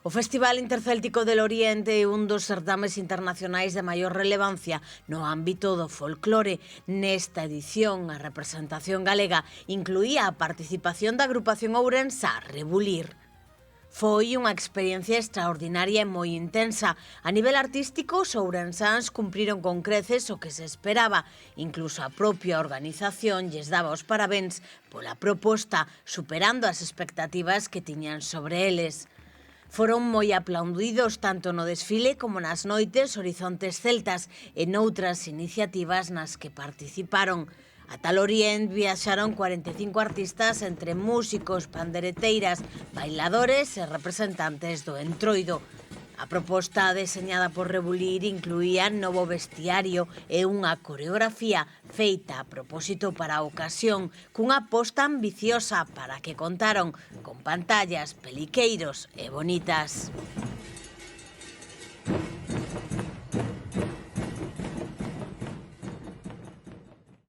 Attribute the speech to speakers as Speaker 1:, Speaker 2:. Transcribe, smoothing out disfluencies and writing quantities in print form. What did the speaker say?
Speaker 1: O Festival Intercéltico del Oriente é un dos certames internacionais de maior relevancia no ámbito do folclore. Nesta edición, a representación galega incluía a participación da agrupación ourensá Rebulir. Foi unha experiencia extraordinaria e moi intensa. A nivel artístico, os ourensáns cumpriron con creces o que se esperaba. Incluso a propia organización lles daba os parabéns pola proposta, superando as expectativas que tiñan sobre eles. Foron moi aplaudidos tanto no desfile como nas noites Horizontes Celtas e noutras iniciativas nas que participaron. A tal Orient viaxaron 45 artistas entre músicos, pandereteiras, bailadores e representantes do Entroido. A proposta deseñada por Rebulir incluía novo vestiario e unha coreografía feita a propósito para a ocasión, cunha aposta ambiciosa para que contaron con pantallas, peliqueiros e bonitas.